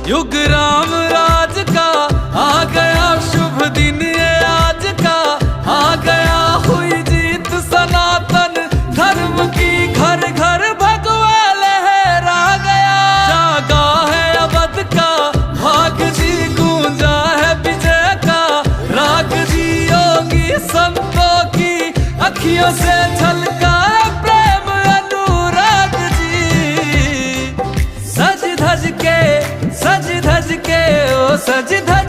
युग राम राज का आ गया शुभ दिन ये आज का, आ गया हुई जीत सनातन धर्म की, घर घर भगवा लहरा गया। जागा है अवध का भाग जी, गूंजा है विजय का राग जी, योगी संतों की अखियों से झलका प्रेम अनुराग जी। सज धज के ओ सज धज